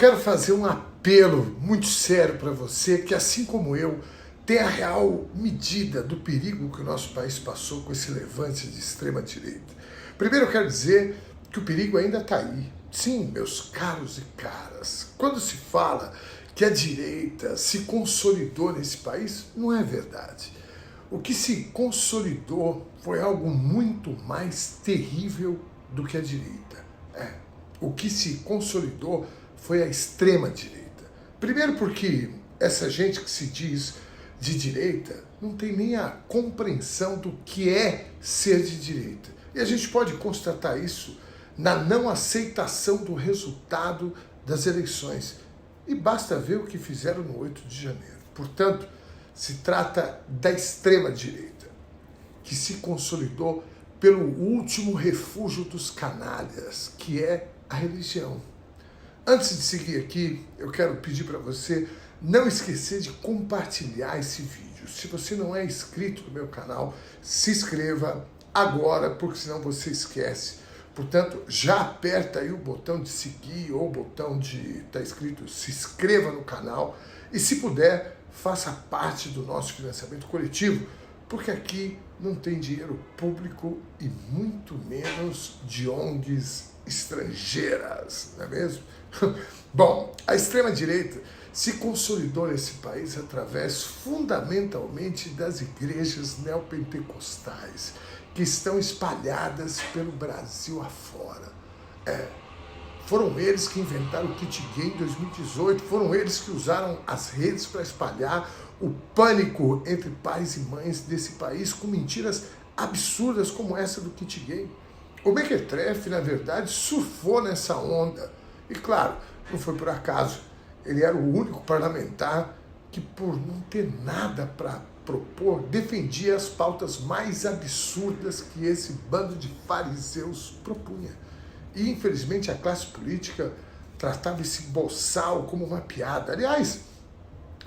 quero fazer um apelo muito sério para você que, assim como eu, tem a real medida do perigo que o nosso país passou com esse levante de extrema-direita. Primeiro eu quero dizer que o perigo ainda está aí. Sim, meus caros e caras, quando se fala que a direita se consolidou nesse país, não é verdade. O que se consolidou foi algo muito mais terrível do que a direita. O que se consolidou foi a extrema-direita. Primeiro porque essa gente que se diz de direita não tem nem a compreensão do que é ser de direita. E a gente pode constatar isso na não aceitação do resultado das eleições. E basta ver o que fizeram no 8 de janeiro. Portanto, se trata da extrema-direita, que se consolidou pelo último refúgio dos canalhas, que é a religião. Antes de seguir aqui, eu quero pedir para você não esquecer de compartilhar esse vídeo. Se você não é inscrito no meu canal, se inscreva agora, porque senão você esquece. Portanto, já aperta aí o botão de seguir ou o botão de estar escrito se inscreva no canal e, se puder, faça parte do nosso financiamento coletivo, porque aqui não tem dinheiro público e muito menos de ONGs estrangeiras, não é mesmo? Bom, a extrema-direita se consolidou nesse país através fundamentalmente das igrejas neopentecostais, que estão espalhadas pelo Brasil afora. Foram eles que inventaram o kit gay em 2018, foram eles que usaram as redes para espalhar o pânico entre pais e mães desse país com mentiras absurdas como essa do kit gay. O Mequetrefe, na verdade, surfou nessa onda. E claro, não foi por acaso. Ele era o único parlamentar que, por não ter nada para propor, defendia as pautas mais absurdas que esse bando de fariseus propunha. E, infelizmente, a classe política tratava esse boçal como uma piada. Aliás,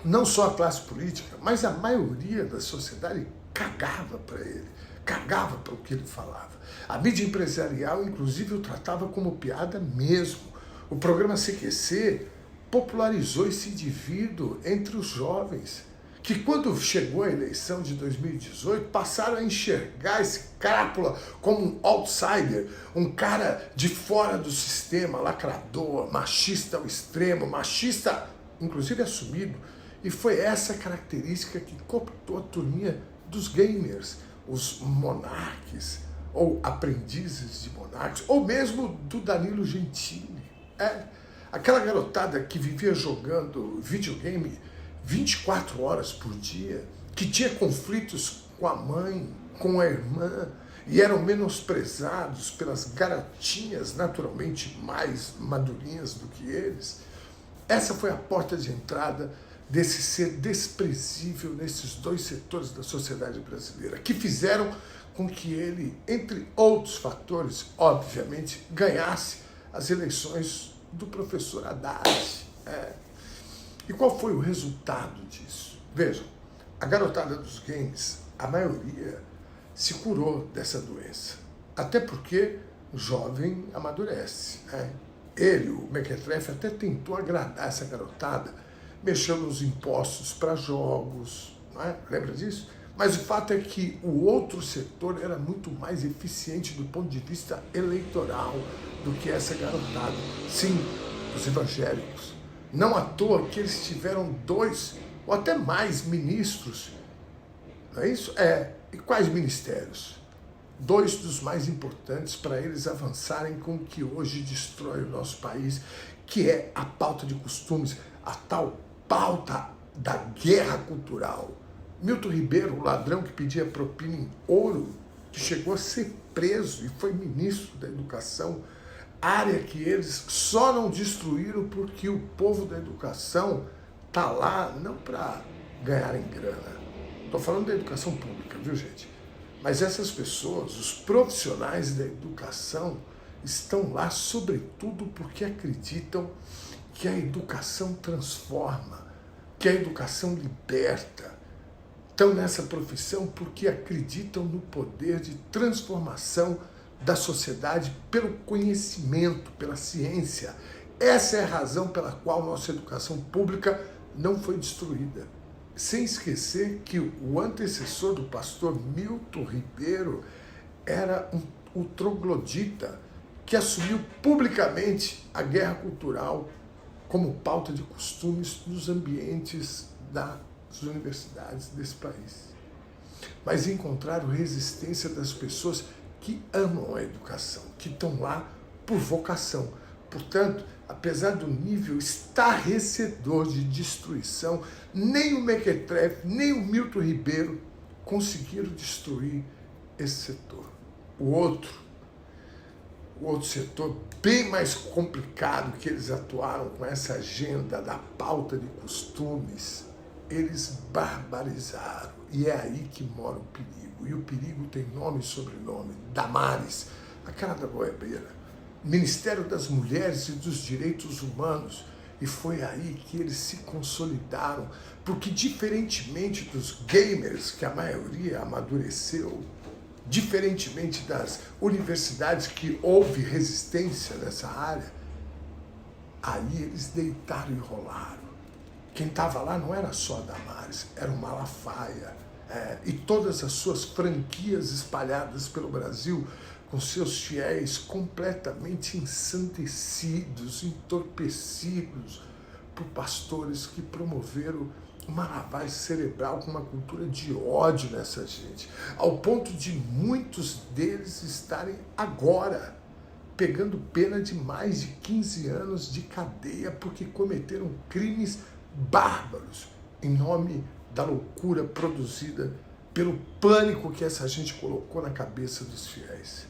não só a classe política, mas a maioria da sociedade cagava para ele, cagava para o que ele falava. A mídia empresarial, inclusive, o tratava como piada mesmo. O programa CQC popularizou esse indivíduo entre os jovens, que quando chegou a eleição de 2018, passaram a enxergar esse crápula como um outsider, um cara de fora do sistema, lacrador, machista ao extremo, machista inclusive assumido. E foi essa característica que cooptou a turminha dos gamers, os monarques, ou aprendizes de monarques, ou mesmo do Danilo Gentili. Aquela garotada que vivia jogando videogame 24 horas por dia, que tinha conflitos com a mãe, com a irmã, e eram menosprezados pelas garotinhas naturalmente mais madurinhas do que eles. Essa foi a porta de entrada desse ser desprezível nesses dois setores da sociedade brasileira, que fizeram com que ele, entre outros fatores, obviamente, ganhasse as eleições do professor Haddad. E qual foi o resultado disso? Vejam, a garotada dos games, a maioria se curou dessa doença. Até porque o jovem amadurece. Ele, o Mequetrefe, até tentou agradar essa garotada, mexeu nos impostos para jogos, lembra disso? Mas o fato é que o outro setor era muito mais eficiente do ponto de vista eleitoral do que essa garotada. Sim, os evangélicos. Não à toa que eles tiveram 2 ou até mais ministros. Não é isso? E quais ministérios? 2 dos mais importantes para eles avançarem com o que hoje destrói o nosso país, que é a pauta de costumes, a tal pauta da guerra cultural. Milton Ribeiro, o ladrão que pedia propina em ouro, que chegou a ser preso e foi ministro da Educação, área que eles só não destruíram porque o povo da educação está lá não para ganharem grana. Estou falando da educação pública, viu, gente? Mas essas pessoas, os profissionais da educação, estão lá sobretudo porque acreditam que a educação transforma, que a educação liberta. Estão nessa profissão porque acreditam no poder de transformação da sociedade pelo conhecimento, pela ciência. Essa é a razão pela qual nossa educação pública não foi destruída. Sem esquecer que o antecessor do pastor Milton Ribeiro era um troglodita que assumiu publicamente a guerra cultural como pauta de costumes nos ambientes das universidades desse país. Mas encontraram resistência das pessoas que amam a educação, que estão lá por vocação. Portanto, apesar do nível estarrecedor de destruição, nem o Mequetrefe, nem o Milton Ribeiro conseguiram destruir esse setor. O outro setor bem mais complicado que eles atuaram com essa agenda da pauta de costumes, eles barbarizaram. E é aí que mora o perigo. E o perigo tem nome e sobrenome. Damares, aquela da goiabeira. Ministério das Mulheres e dos Direitos Humanos. E foi aí que eles se consolidaram. Porque diferentemente dos gamers, que a maioria amadureceu, diferentemente das universidades que houve resistência nessa área, aí eles deitaram e rolaram. Quem estava lá não era só a Damares, era o Malafaia, e todas as suas franquias espalhadas pelo Brasil, com seus fiéis completamente ensandecidos, entorpecidos por pastores que promoveram uma lavagem cerebral com uma cultura de ódio nessa gente, ao ponto de muitos deles estarem agora pegando pena de mais de 15 anos de cadeia porque cometeram crimes bárbaros em nome da loucura produzida pelo pânico que essa gente colocou na cabeça dos fiéis.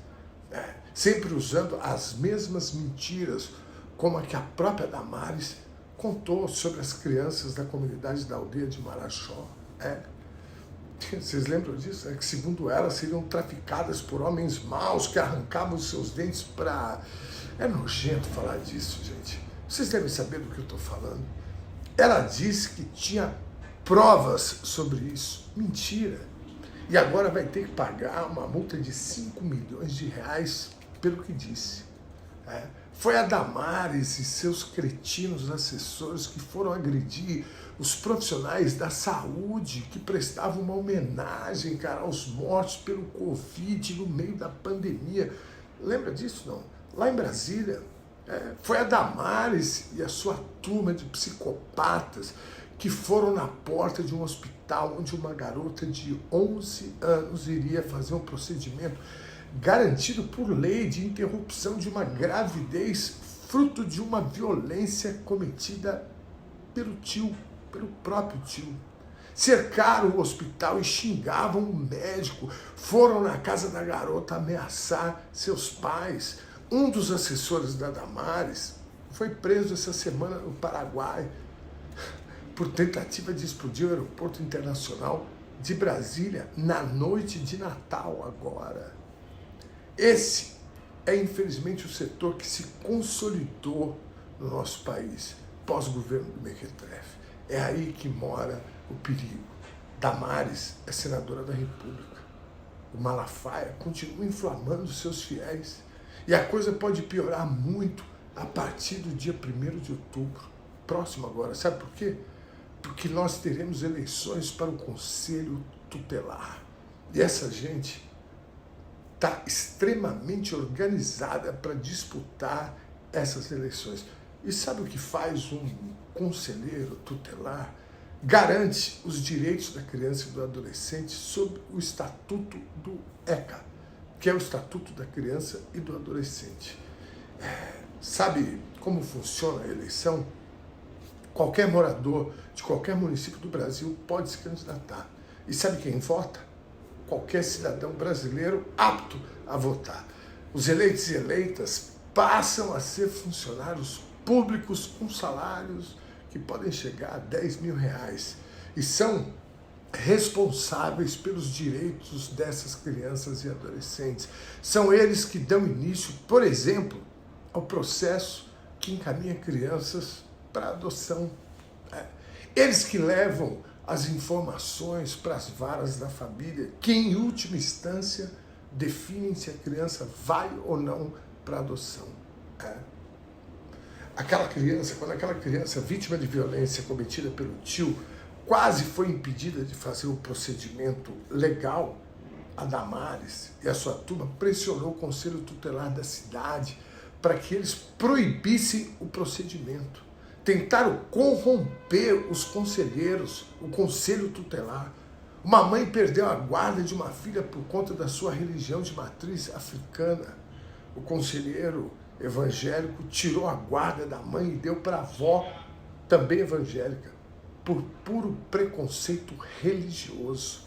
Sempre usando as mesmas mentiras, como a que a própria Damares contou sobre as crianças da comunidade da aldeia de Marachó. Vocês lembram disso? Que segundo ela seriam traficadas por homens maus que arrancavam os seus dentes para... É nojento falar disso, gente. Vocês devem saber do que eu estou falando. Ela disse que tinha provas sobre isso. Mentira. E agora vai ter que pagar uma multa de 5 milhões de reais pelo que disse. Foi a Damares e seus cretinos assessores que foram agredir os profissionais da saúde que prestavam uma homenagem, cara, aos mortos pelo Covid no meio da pandemia. Lembra disso, não? Lá em Brasília. Foi a Damares e a sua turma de psicopatas que foram na porta de um hospital onde uma garota de 11 anos iria fazer um procedimento garantido por lei de interrupção de uma gravidez fruto de uma violência cometida pelo próprio tio. Cercaram o hospital e xingavam o médico, foram na casa da garota ameaçar seus pais. Um dos assessores da Damares foi preso essa semana no Paraguai por tentativa de explodir o aeroporto internacional de Brasília na noite de Natal agora. Esse é, infelizmente, o setor que se consolidou no nosso país pós-governo do Mequetrefe. É aí que mora o perigo. Damares é senadora da República. O Malafaia continua inflamando seus fiéis. E a coisa pode piorar muito a partir do dia 1º de outubro, próximo agora. Sabe por quê? Porque nós teremos eleições para o Conselho Tutelar. E essa gente está extremamente organizada para disputar essas eleições. E sabe o que faz um conselheiro tutelar? Garante os direitos da criança e do adolescente sob o Estatuto do ECA, que é o Estatuto da Criança e do Adolescente. Sabe como funciona a eleição? Qualquer morador de qualquer município do Brasil pode se candidatar. E sabe quem vota? Qualquer cidadão brasileiro apto a votar. Os eleitos e eleitas passam a ser funcionários públicos com salários que podem chegar a 10 mil reais. E são responsáveis pelos direitos dessas crianças e adolescentes. São eles que dão início, por exemplo, ao processo que encaminha crianças para adoção. Eles que levam as informações para as varas da família, que em última instância definem se a criança vai ou não para adoção. quando aquela criança vítima de violência cometida pelo tio quase foi impedida de fazer o procedimento legal, a Damares e a sua turma pressionou o conselho tutelar da cidade para que eles proibissem o procedimento. Tentaram corromper os conselheiros, o conselho tutelar. Uma mãe perdeu a guarda de uma filha por conta da sua religião de matriz africana. O conselheiro evangélico tirou a guarda da mãe e deu para a avó, também evangélica, por puro preconceito religioso.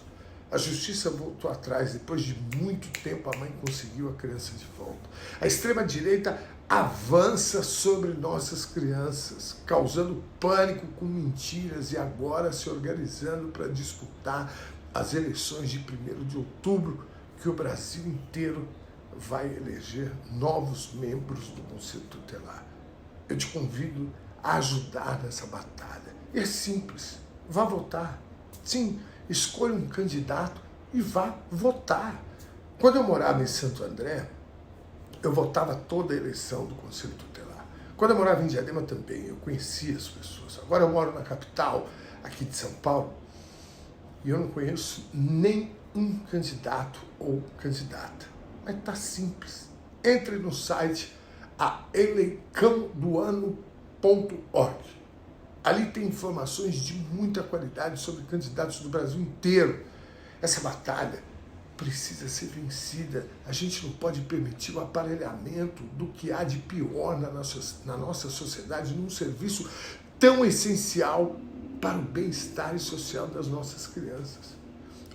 A justiça voltou atrás, depois de muito tempo a mãe conseguiu a criança de volta. A extrema-direita avança sobre nossas crianças, causando pânico com mentiras e agora se organizando para disputar as eleições de 1º de outubro, que o Brasil inteiro vai eleger novos membros do Conselho Tutelar. Eu te convido a ajudar nessa batalha. É simples, vá votar. Sim, escolha um candidato e vá votar. Quando eu morava em Santo André, eu votava toda a eleição do Conselho Tutelar. Quando eu morava em Diadema também, eu conhecia as pessoas. Agora eu moro na capital, aqui de São Paulo, e eu não conheço nem um candidato ou candidata. Mas tá simples. Entre no site eleicandoano.org. Ali tem informações de muita qualidade sobre candidatos do Brasil inteiro. Essa batalha precisa ser vencida. A gente não pode permitir o aparelhamento do que há de pior na nossa sociedade, num serviço tão essencial para o bem-estar social das nossas crianças.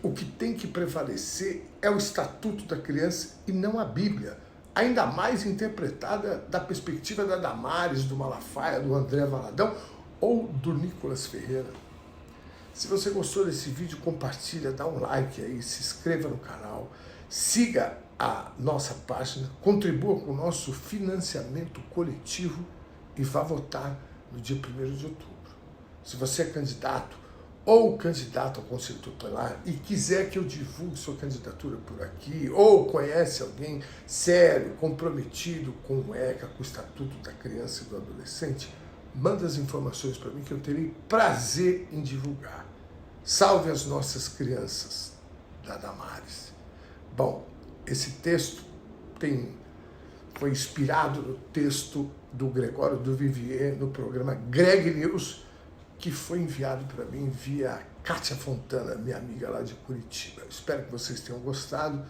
O que tem que prevalecer é o Estatuto da Criança e não a Bíblia, ainda mais interpretada da perspectiva da Damares, do Malafaia, do André Valadão ou do Nicolas Ferreira. Se você gostou desse vídeo, compartilha, dá um like aí, se inscreva no canal, siga a nossa página, contribua com o nosso financiamento coletivo e vá votar no dia 1º de outubro. Se você é candidato ou candidato ao Conselho Tutelar e quiser que eu divulgue sua candidatura por aqui, ou conhece alguém sério, comprometido com o ECA, com o Estatuto da Criança e do Adolescente, manda as informações para mim que eu terei prazer em divulgar. Salve as nossas crianças, da Damares. Bom, esse texto foi inspirado no texto do Gregório do Vivier, no programa Greg News, que foi enviado para mim via Kátia Fontana, minha amiga lá de Curitiba. Espero que vocês tenham gostado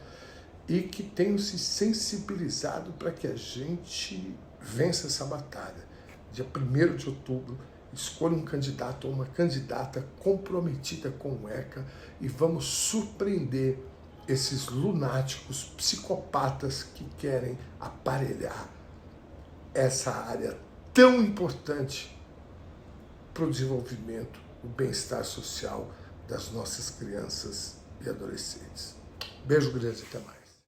e que tenham se sensibilizado para que a gente vença essa batalha. Dia 1º de outubro, escolha um candidato ou uma candidata comprometida com o ECA e vamos surpreender esses lunáticos psicopatas que querem aparelhar essa área tão importante para o desenvolvimento, o bem-estar social das nossas crianças e adolescentes. Beijo grande, até mais.